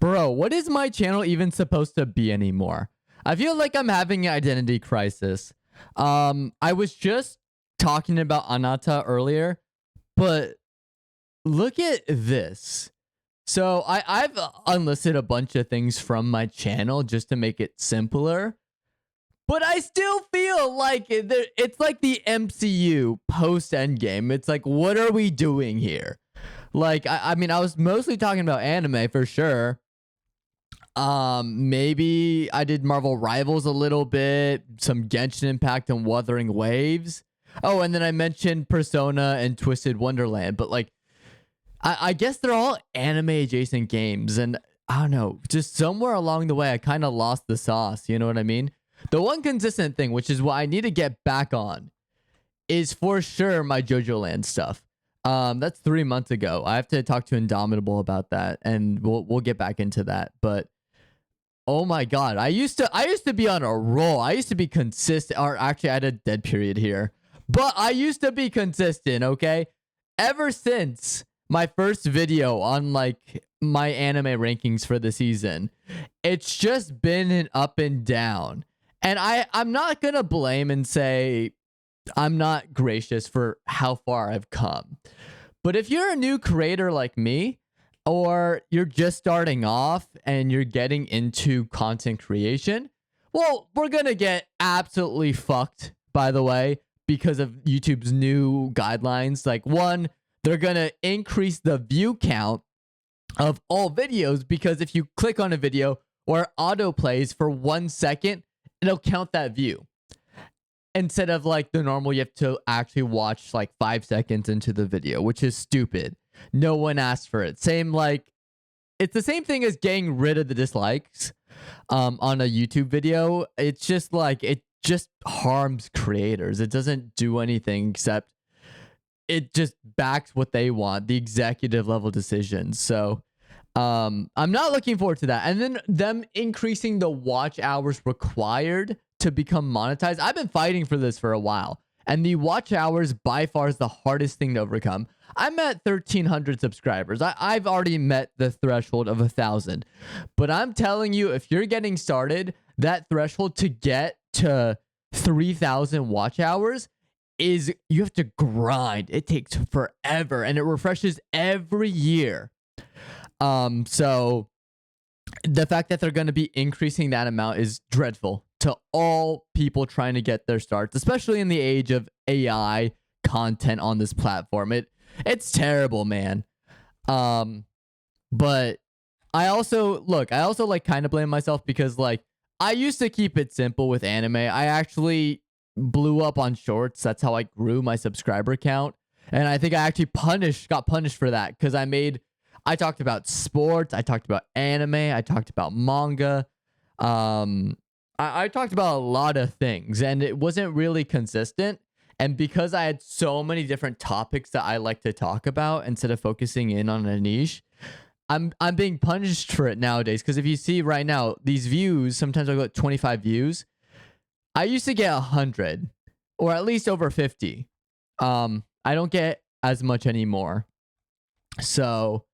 Bro, what is my channel even supposed to be anymore? I feel like I'm having an identity crisis. I was just talking about Anata earlier, but look at this. So I've unlisted a bunch of things from my channel just to make it simpler. But I still feel like it's like the MCU post Endgame. It's like, what are we doing here? Like, I mean, I was mostly talking about anime for sure. Maybe I did Marvel Rivals a little bit, some Genshin Impact and Wuthering Waves. Oh, and then I mentioned Persona and Twisted Wonderland. But like, I guess they're all anime adjacent games, and I don't know, just somewhere along the way, I kind of lost the sauce. You know what I mean? The one consistent thing, which is what I need to get back on, is for sure my JoJo Land stuff. That's 3 months ago. I have to talk to Indomitable about that, and we'll get back into that. But oh my god, I used to be on a roll. I used to be consistent, or actually I had a dead period here. But I used to be consistent, okay? Ever since my first video on like my anime rankings for the season, it's just been an up and down. And I'm not going to blame and say I'm not gracious for how far I've come. But if you're a new creator like me, or you're just starting off and you're getting into content creation, well, we're going to get absolutely fucked, by the way, because of YouTube's new guidelines. Like, one, they're going to increase the view count of all videos, because if you click on a video or auto plays for 1 second, it'll count that view. Instead of like the normal, you have to actually watch like 5 seconds into the video, which is stupid. No one asked for it. Same, like, it's the same thing as getting rid of the dislikes on a YouTube video. It's just like, it just harms creators. It doesn't do anything except it just backs what they want, the executive level decisions. So I'm not looking forward to that. And then them increasing the watch hours required to become monetized. I've been fighting for this for a while, and the watch hours by far is the hardest thing to overcome. I'm at 1,300 subscribers. I've already met the threshold of 1,000, but I'm telling you, if you're getting started, that threshold to get to 3,000 watch hours is, you have to grind. It takes forever, and it refreshes every year. So the fact that they're going to be increasing that amount is dreadful to all people trying to get their starts, especially in the age of AI content on this platform. It's terrible, man. But I also like kind of blame myself, because like I used to keep it simple with anime. I actually blew up on shorts. That's how I grew my subscriber count. And I think I actually got punished for that, because I talked about sports, I talked about anime, I talked about manga. I talked about a lot of things, and it wasn't really consistent. And because I had so many different topics that I like to talk about instead of focusing in on a niche, I'm being punished for it nowadays. Because if you see right now, these views, sometimes I got 25 views. I used to get 100, or at least over 50. I don't get as much anymore. So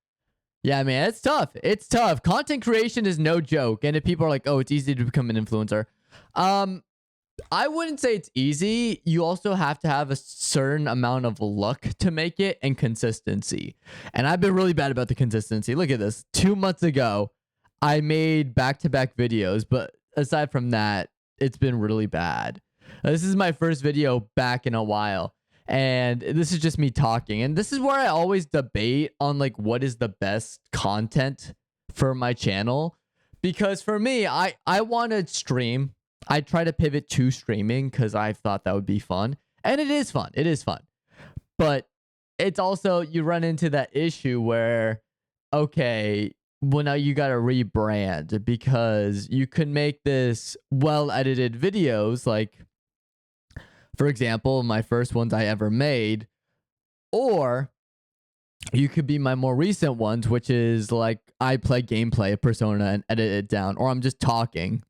yeah, man, it's tough. It's tough. Content creation is no joke. And if people are like, oh, it's easy to become an influencer, I wouldn't say it's easy. You also have to have a certain amount of luck to make it, and consistency. And I've been really bad about the consistency. Look at this. 2 months ago, I made back-to-back videos. But aside from that, it's been really bad. This is my first video back in a while. And this is just me talking. And this is where I always debate on like what is the best content for my channel. Because for me, I want to stream. I try to pivot to streaming because I thought that would be fun. And it is fun. It is fun. But it's also, you run into that issue where, okay, well, now you got to rebrand, because you can make this well-edited videos, like, for example, my first ones I ever made, or you could be my more recent ones, which is like I play gameplay of Persona and edit it down, or I'm just talking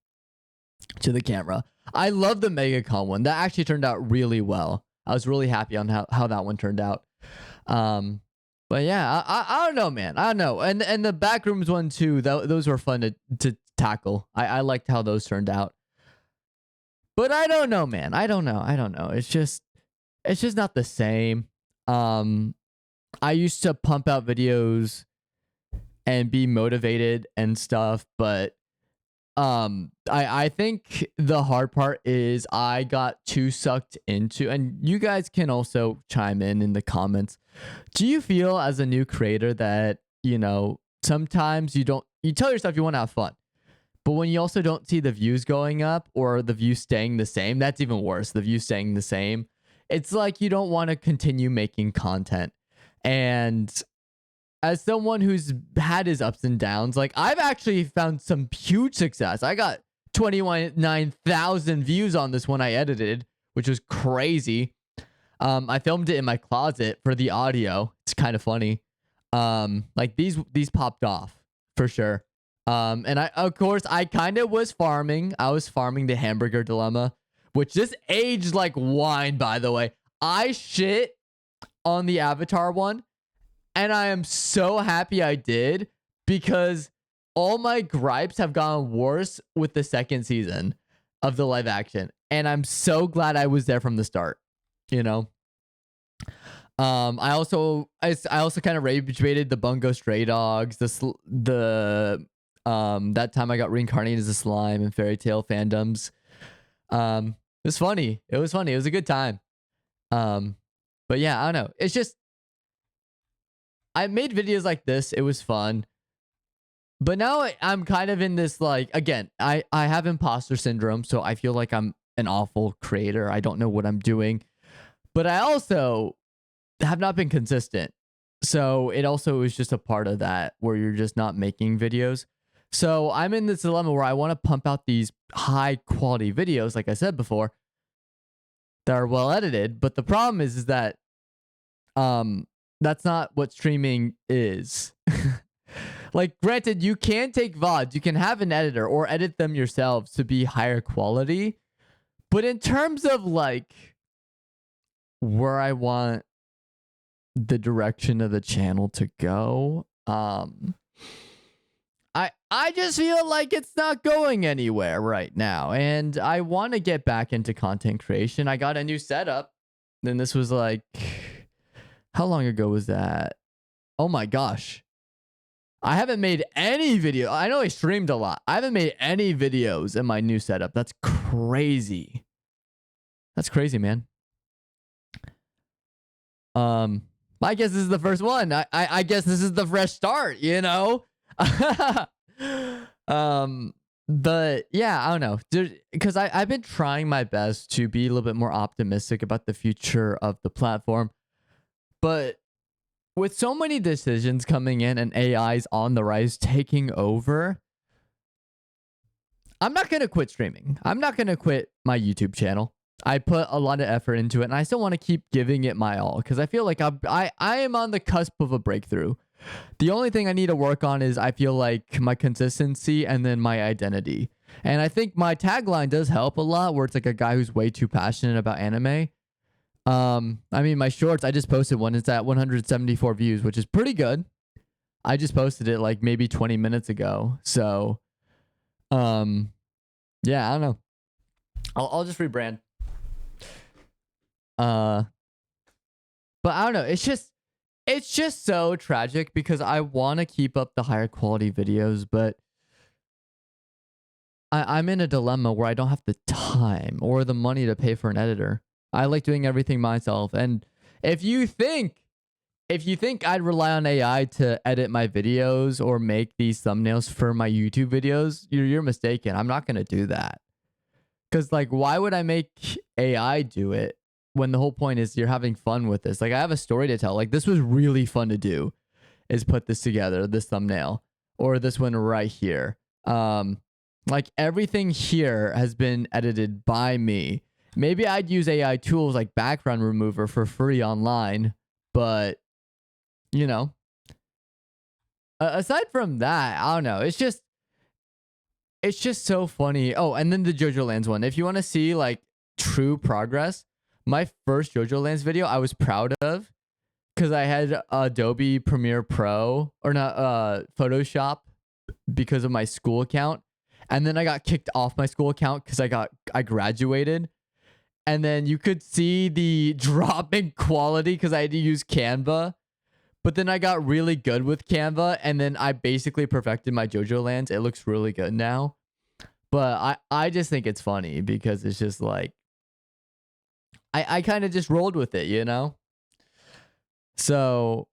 to the camera. I love the MegaCon one. That actually turned out really well. I was really happy on how that one turned out. But yeah, I don't know, man. I don't know. And the backrooms one too. Those were fun to tackle. I liked how those turned out. But I don't know, man. I don't know. I don't know. It's just not the same. I used to pump out videos and be motivated and stuff, but I think the hard part is I got too sucked into, and you guys can also chime in the comments. Do you feel as a new creator that, sometimes you tell yourself you want to have fun, but when you also don't see the views going up or the views staying the same, that's even worse. The views staying the same. It's like you don't want to continue making content. And as someone who's had his ups and downs, like I've actually found some huge success. I got 29,000 views on this one I edited, which was crazy. I filmed it in my closet for the audio. It's kind of funny. Like these popped off for sure. And of course I kind of was farming. I was farming the hamburger dilemma, which just aged like wine, by the way. I shit on the Avatar one, and I am so happy I did, because all my gripes have gotten worse with the second season of the live action, and I'm so glad I was there from the start. I also kind of rage baited the Bungo Stray Dogs, the that time I got reincarnated as a slime in Fairy Tail fandoms. It was funny. It was funny. It was a good time. But yeah, I don't know. It's just, I made videos like this. It was fun. But now I'm kind of in this, like, again, I have imposter syndrome, so I feel like I'm an awful creator. I don't know what I'm doing. But I also have not been consistent. So it also is just a part of that, where you're just not making videos. So I'm in this dilemma where I want to pump out these high quality videos, like I said before, that are well edited. But the problem is that that's not what streaming is. Like, granted, you can take VODs, you can have an editor or edit them yourselves to be higher quality. But in terms of like where I want the direction of the channel to go, I just feel like it's not going anywhere right now. And I want to get back into content creation. I got a new setup. Then this was like, how long ago was that? Oh my gosh. I haven't made any video. I know I streamed a lot. I haven't made any videos in my new setup. That's crazy. That's crazy, man. I guess this is the first one. I guess this is the fresh start, But yeah, I don't know. Because I've been trying my best to be a little bit more optimistic about the future of the platform. But with so many decisions coming in and AI's on the rise taking over, I'm not going to quit streaming. I'm not going to quit my YouTube channel. I put a lot of effort into it, and I still want to keep giving it my all, because I feel like I am on the cusp of a breakthrough. The only thing I need to work on is, I feel like, my consistency and then my identity. And I think my tagline does help a lot, where it's like a guy who's way too passionate about anime. I mean, my shorts, I just posted one. It's at 174 views, which is pretty good. I just posted it like maybe 20 minutes ago. So, yeah, I don't know. I'll just rebrand. But I don't know. It's just so tragic, because I want to keep up the higher quality videos, but I'm in a dilemma where I don't have the time or the money to pay for an editor. I like doing everything myself. And if you think I'd rely on AI to edit my videos or make these thumbnails for my YouTube videos, you're mistaken. I'm not going to do that. Because, like, why would I make AI do it when the whole point is you're having fun with this? Like, I have a story to tell. Like, this was really fun to do, is put this together, this thumbnail, or this one right here. Like, everything here has been edited by me. Maybe I'd use AI tools like background remover for free online, but, aside from that, I don't know. It's just so funny. Oh, and then the JoJo Lands one. If you want to see, like, true progress, my first JoJo Lands video I was proud of, because I had Adobe Premiere Pro or not Photoshop because of my school account. And then I got kicked off my school account because I graduated. And then you could see the drop in quality because I had to use Canva. But then I got really good with Canva, and then I basically perfected my JoJo lands. It looks really good now. But I just think it's funny because it's just like I kind of just rolled with it, you know? So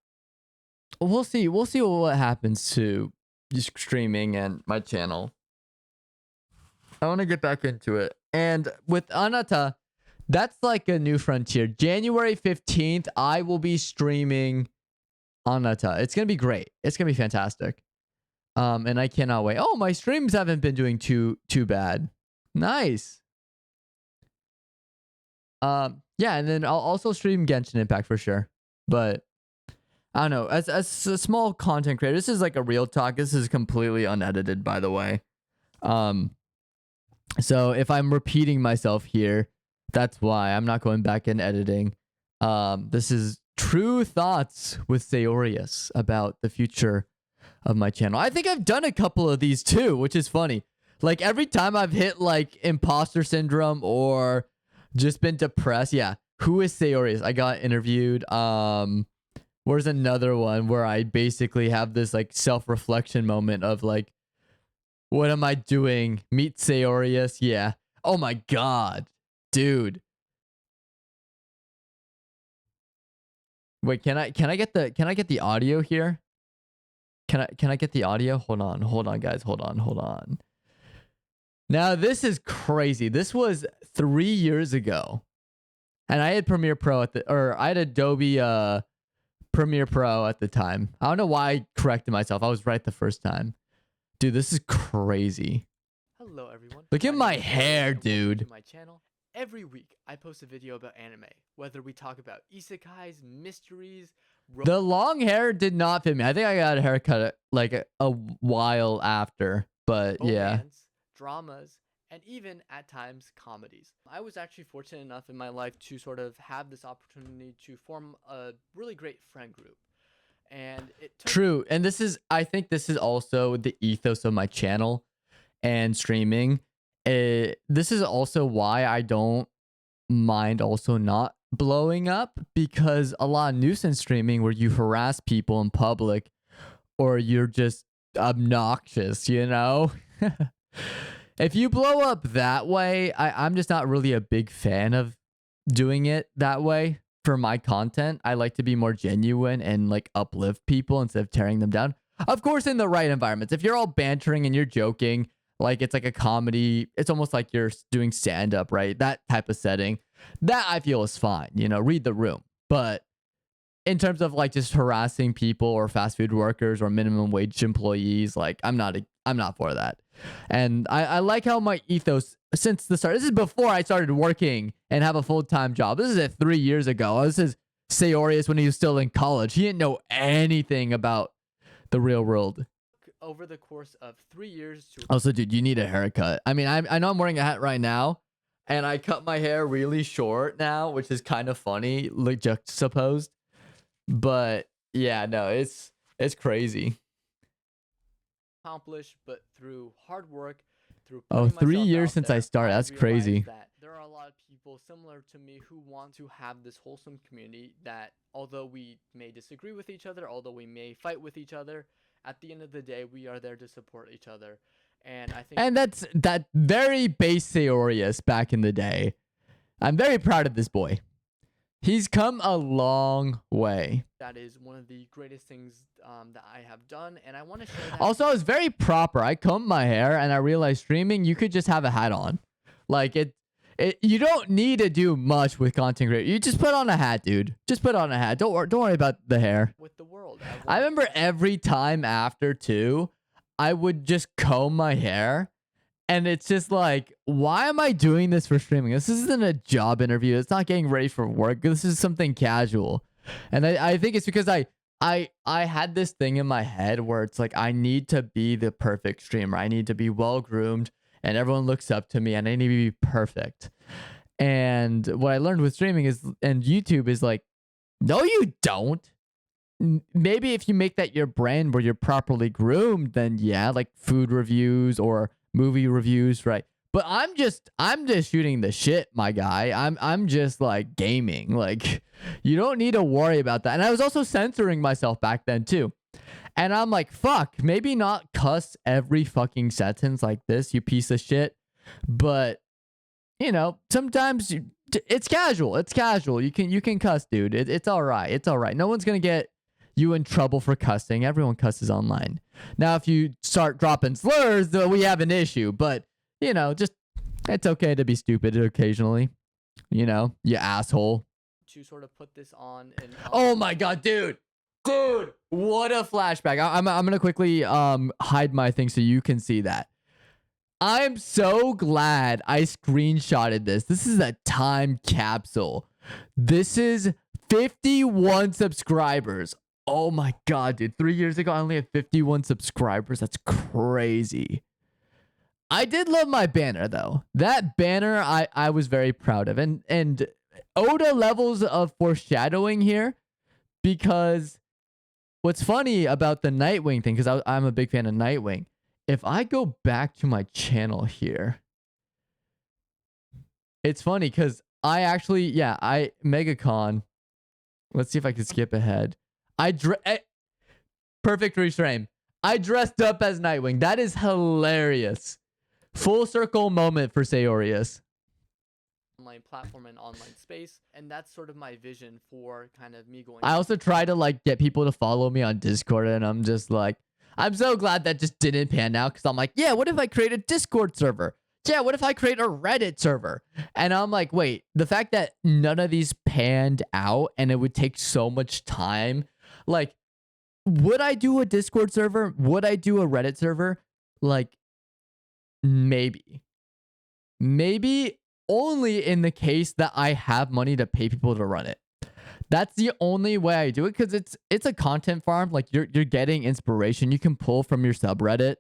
we'll see. We'll see what happens to just streaming and my channel. I want to get back into it. And with Anata, that's like a new frontier. January 15th, I will be streaming Anata. It's going to be great. It's going to be fantastic. And I cannot wait. Oh, my streams haven't been doing too bad. Nice. Yeah, and then I'll also stream Genshin Impact for sure. But I don't know. As a small content creator, this is like a real talk. This is completely unedited, by the way. So if I'm repeating myself here, that's why I'm not going back and editing. This is true thoughts with Seyorias about the future of my channel. I think I've done a couple of these too, which is funny. Like every time I've hit like imposter syndrome or just been depressed. Yeah. Who is Seyorias? I got interviewed. Where's another one where I basically have this like self-reflection moment of like, what am I doing? Meet Seyorias. Yeah. Oh my God, dude. Wait, can I get the audio here? Can I get the audio? Hold on, guys. Hold on. Now this is crazy. This was 3 years ago, and I had Premiere Pro I had Adobe Premiere Pro at the time. I don't know why I corrected myself. I was right the first time. Dude, this is crazy. Hello everyone. Look at my hair, dude. To my channel. Every week I post a video about anime, whether we talk about isekais, mysteries. The long hair did not fit me. I think I got a haircut like a while after, but yeah. Romance, dramas, and even at times comedies. I was actually fortunate enough in my life to sort of have this opportunity to form a really great friend group. And it took True. And I think this is also the ethos of my channel and streaming. This is also why I don't mind also not blowing up, because a lot of nuisance streaming where you harass people in public or you're just obnoxious, you know? If you blow up that way, I'm just not really a big fan of doing it that way. For my content, I like to be more genuine and like uplift people instead of tearing them down. Of course, in the right environments. If you're all bantering and you're joking, like it's like a comedy, it's almost like you're doing stand-up, right? That type of setting, that I feel is fine, you know, read the room. But in terms of like just harassing people or fast food workers or minimum wage employees, like I'm not for that. And I like how my ethos since the start, this is before I started working and have a full-time job. This is 3 years ago. This is Seyorias when he was still in college. He didn't know anything about the real world. Over the course of 3 years to Also, dude, you need a haircut. I mean, I know I'm wearing a hat right now, and I cut my hair really short now, which is kind of funny, like juxtaposed. But yeah, no, it's crazy. accomplish, but through hard work, through Oh, putting 3 myself years out since there, I started. I That's realized crazy. that there are a lot of people similar to me who want to have this wholesome community that although we may disagree with each other, although we may fight with each other, at the end of the day, we are there to support each other. And I think And that's that very base Seyorias back in the day. I'm very proud of this boy. He's come a long way. that is one of the greatest things that I have done, and I want to share that. Also, I was very proper. I combed my hair and I realized streaming, you could just have a hat on. Like you don't need to do much with content creation. You just put on a hat, dude. Just put on a hat. Don't worry about the hair. With the world. I remember every time after too, I would just comb my hair. And it's just like, why am I doing this for streaming? This isn't a job interview. It's not getting ready for work. This is something casual. And I think it's because I had this thing in my head where it's like, I need to be the perfect streamer. I need to be well groomed and everyone looks up to me and I need to be perfect. And what I learned with streaming and YouTube is like, no, you don't. maybe if you make that your brand where you're properly groomed, then yeah, like food reviews or movie reviews, right? But I'm just shooting the shit, my guy. I'm just like gaming. Like you don't need to worry about that. And I was also censoring myself back then too. And I'm like, fuck, maybe not cuss every fucking sentence like this, you piece of shit. But you know, sometimes it's casual. It's casual. You can cuss, dude. It's all right. It's all right. No one's gonna get you in trouble for cussing. Everyone cusses online. Now, if you start dropping slurs, we have an issue. But you know, just it's okay to be stupid occasionally. You know, you asshole. To sort of put this on and Oh my god, dude. Dude, what a flashback. I'm gonna quickly hide my thing so you can see that. I'm so glad I screenshotted this. This is a time capsule. This is 51 subscribers. Oh my god, dude. 3 years ago, I only had 51 subscribers. That's crazy. I did love my banner though. That banner I was very proud of. And Oda levels of foreshadowing here, because what's funny about the Nightwing thing, because I'm a big fan of Nightwing. If I go back to my channel here, it's funny because I actually, yeah, MegaCon. Let's see if I can skip ahead. Perfect reframe. I dressed up as Nightwing. That is hilarious. Full circle moment for Seyorias. online platform and online space, and that's sort of my vision for kind of me going. I also try to like get people to follow me on Discord, and I'm just like, I'm so glad that just didn't pan out, because I'm like, yeah, what if I create a Discord server? Yeah, what if I create a Reddit server? And I'm like, wait, the fact that none of these panned out and it would take so much time, like, would I do a Discord server? Would I do a Reddit server? Like, maybe. Maybe only in the case that I have money to pay people to run it. That's the only way I do it, because it's a content farm. Like you're getting inspiration you can pull from your subreddit,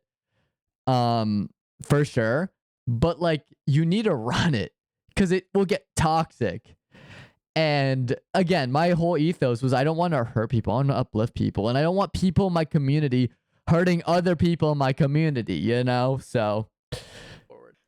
for sure. But like you need to run it because it will get toxic. And again, my whole ethos was I don't want to hurt people. I want to uplift people, and I don't want people in my community hurting other people in my community. You know, so.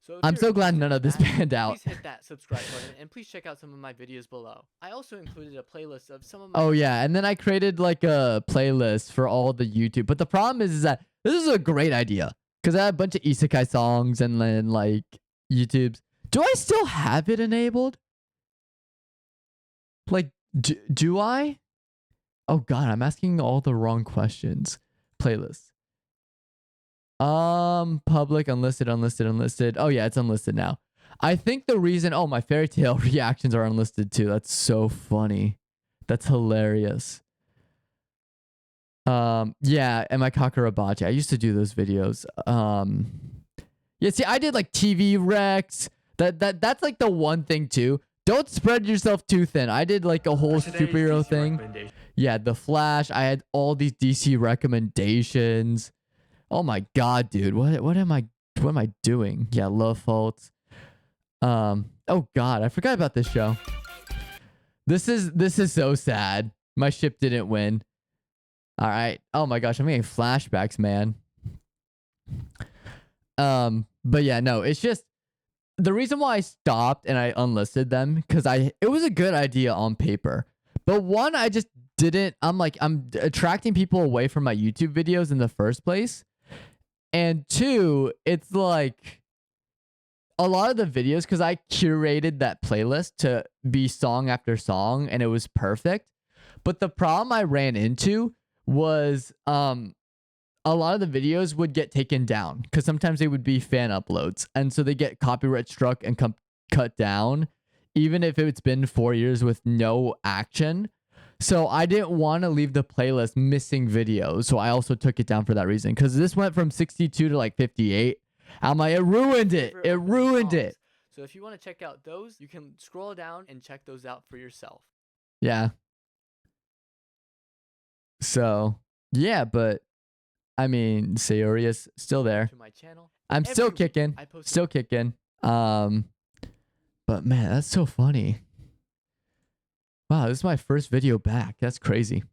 So I'm so glad none of this panned out. Please hit that subscribe button and please check out some of my videos below. I also included a playlist of some of my. Oh yeah, and then I created like a playlist for all the YouTube. But the problem is that this is a great idea, because I have a bunch of isekai songs and then like YouTube's. Do I still have it enabled? Like, do I? Oh god, I'm asking all the wrong questions. Playlist. Public, unlisted. Oh yeah, it's unlisted now. I think the reason, oh, my fairy tale reactions are unlisted too. That's so funny. That's hilarious. Yeah, and my Kakarabachi. I used to do those videos. Yeah, see, I did like TV Rex. That's like the one thing too. Don't spread yourself too thin. I did like a whole superhero thing. Yeah, The Flash. I had all these DC recommendations. Oh my god, dude. What am I doing? Yeah, Love Faults. Oh god, I forgot about this show. This is so sad. My ship didn't win. All right. Oh my gosh, I'm getting flashbacks, man. But yeah, no, it's just the reason why I stopped and I unlisted them, because it was a good idea on paper. But one, I just didn't. I'm attracting people away from my YouTube videos in the first place. And two, it's like a lot of the videos, because I curated that playlist to be song after song and it was perfect. But the problem I ran into was a lot of the videos would get taken down, because sometimes they would be fan uploads. And so they get copyright struck and cut down, even if it's been 4 years with no action. So I didn't want to leave the playlist missing videos. So I also took it down for that reason. Because this went from 62 to like 58. I'm like, it ruined it. It ruined it. So if you want to check out those, you can scroll down and check those out for yourself. Yeah. So, yeah, but I mean, Seyorias still there. To my channel. I'm still kicking. Still kicking. But man, that's so funny. Wow, this is my first video back. That's crazy.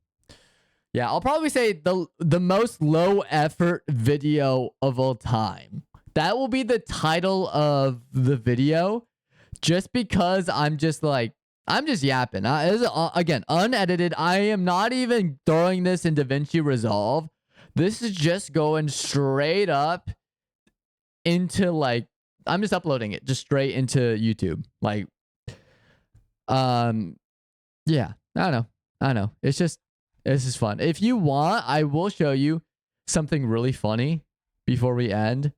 Yeah, I'll probably say the most low effort video of all time. That will be the title of the video, just because I'm just yapping. Again, unedited. I am not even throwing this in DaVinci Resolve. This is just going straight up into I'm just uploading it just straight into YouTube. Yeah, I know. This is fun. If you want, I will show you something really funny before we end.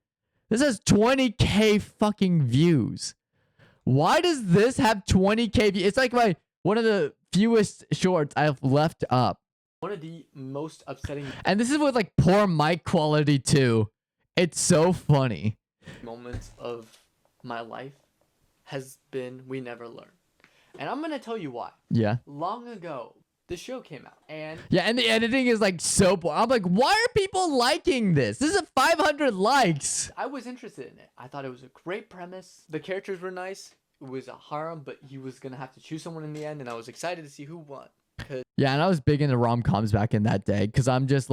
This has 20K fucking views. Why does this have 20K views? It's like one of the fewest shorts I've left up. One of the most upsetting And this is with poor mic quality too. It's so funny. moments of my life has been We Never Learn. And I'm going to tell you why. Yeah. Long ago, the show came out, and Yeah, and the editing is so boring. I'm like, why are people liking this? This is 500 likes. I was interested in it. I thought it was a great premise. The characters were nice. It was a harem, but he was going to have to choose someone in the end, and I was excited to see who won. Yeah, and I was big into rom-coms back in that day because I'm just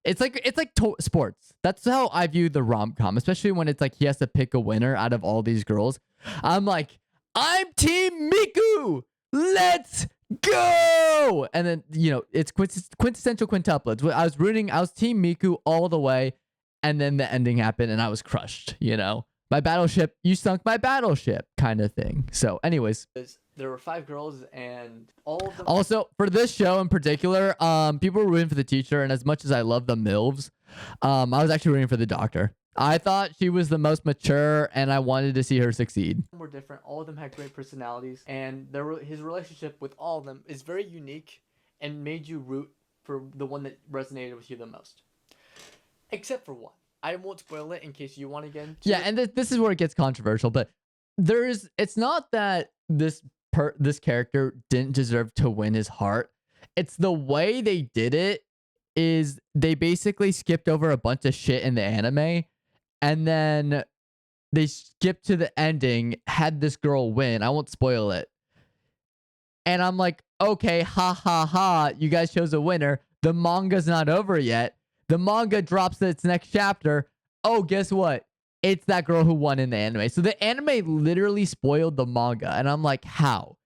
it's like sports. That's how I view the rom-com, especially when it's he has to pick a winner out of all these girls. I'm like, I'm Team Miku. Let's go. And then, it's quintessential quintuplets. I was Team Miku all the way, and then the ending happened and I was crushed, My battleship, you sunk my battleship kind of thing. So anyways. There were 5 girls, and all of them... Also, for this show in particular, people were rooting for the teacher, and as much as I love the MILFs, I was actually rooting for the doctor. I thought she was the most mature, and I wanted to see her succeed. Were different. All of them had great personalities, and his relationship with all of them is very unique and made you root for the one that resonated with you the most. Except for one. I won't spoil it in case you want to get into it. And this is where it gets controversial, but it's not that this character didn't deserve to win his heart. It's the way they did it is they basically skipped over a bunch of shit in the anime, and then they skipped to the ending, had this girl win. I won't spoil it. And I'm like, okay, ha ha ha, you guys chose a winner. The manga's not over yet. The manga drops its next chapter. Oh, guess what? It's that girl who won in the anime. So the anime literally spoiled the manga. And I'm like, how?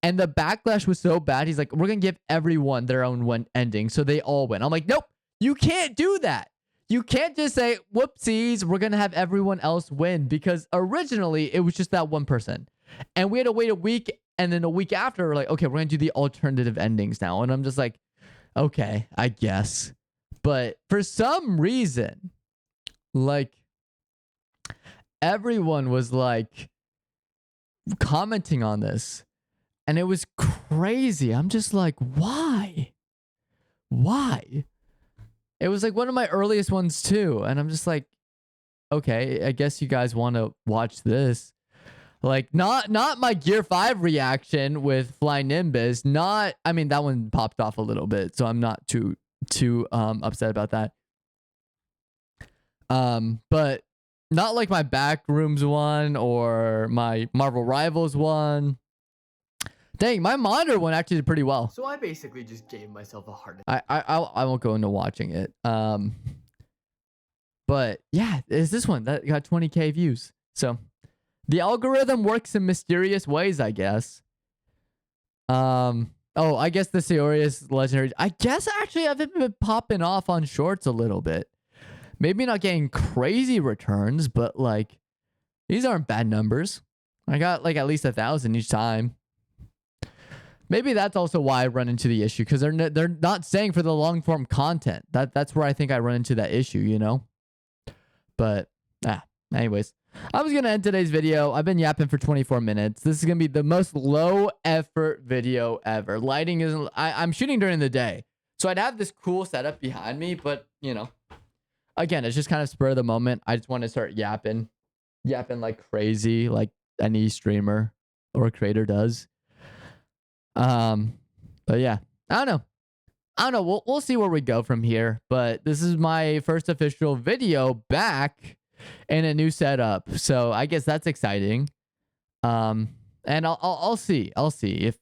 And the backlash was so bad. He's like, we're going to give everyone their own ending. So they all win. I'm like, nope, you can't do that. You can't just say, whoopsies, we're going to have everyone else win. Because originally it was just that one person. And we had to wait a week. And then a week after, we're like, okay, we're going to do the alternative endings now. And I'm just like, okay, I guess. But for some reason, everyone was commenting on this, and it was crazy. I'm just like, why? It was one of my earliest ones too, and I'm just like, okay, I guess you guys want to watch this. Not my Gear 5 reaction with Fly Nimbus. I mean, that one popped off a little bit, so I'm not too upset about that. But not my Backrooms one or my Marvel Rivals one. Dang, my monitor one actually did pretty well. So I basically just gave myself a heart attack. I won't go into watching it. But yeah, it's this one that got 20K views. So the algorithm works in mysterious ways, I guess. Oh, I guess the Seyorias legendary. I guess actually I've been popping off on shorts a little bit. Maybe not getting crazy returns, but these aren't bad numbers. I got at least 1,000 each time. Maybe that's also why I run into the issue, because they're not staying for the long form content. That's where I think I run into that issue, But anyways, I was gonna end today's video. I've been yapping for 24 minutes. This is gonna be the most low effort video ever. Lighting isn't. I'm shooting during the day, so I'd have this cool setup behind me, but again, it's just kind of spur of the moment. I just want to start yapping like crazy, like any streamer or creator does. But yeah, I don't know. We'll see where we go from here. But this is my first official video back in a new setup, so I guess that's exciting. And I'll see if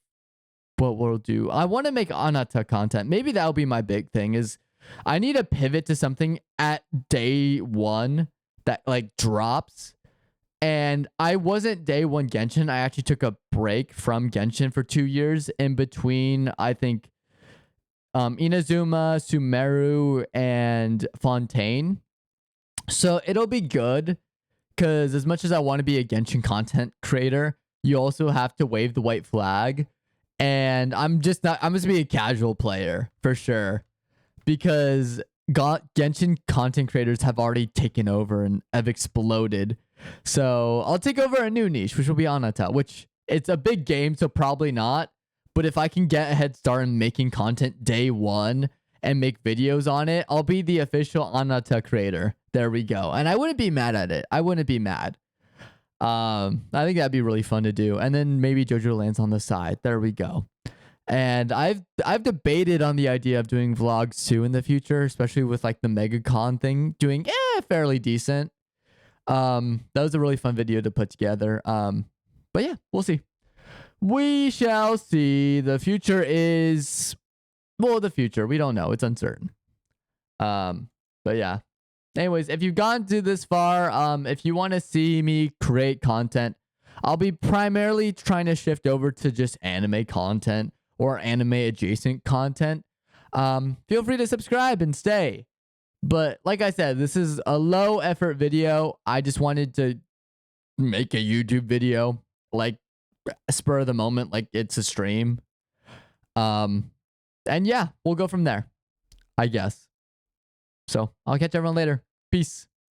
what we'll do. I want to make Anata content. Maybe that'll be my big thing is I need to pivot to something at day one that like drops. And I wasn't day one Genshin. I actually took a break from Genshin for 2 years in between, I think, Inazuma, Sumeru, and Fontaine. So it'll be good because as much as I want to be a Genshin content creator, you also have to wave the white flag. And I'm just gonna be a casual player for sure because Genshin content creators have already taken over and have exploded. So I'll take over a new niche, which will be Anata, which it's a big game, so probably not. But if I can get a head start in making content day one and make videos on it, I'll be the official Anata creator. There we go. And I wouldn't be mad at it. I wouldn't be mad. I think that'd be really fun to do. And then maybe JoJo Lands on the side. There we go. And I've debated on the idea of doing vlogs too in the future, especially with like the MegaCon thing doing fairly decent. That was a really fun video to put together. But yeah, we'll see. We shall see. The future is the future. We don't know. It's uncertain. But yeah. Anyways, if you've gotten to this far, if you want to see me create content, I'll be primarily trying to shift over to just anime content or anime adjacent content. Feel free to subscribe and stay. But like I said, this is a low effort video. I just wanted to make a YouTube video, like spur of the moment, like it's a stream. And yeah, we'll go from there, I guess. So I'll catch everyone later. Peace.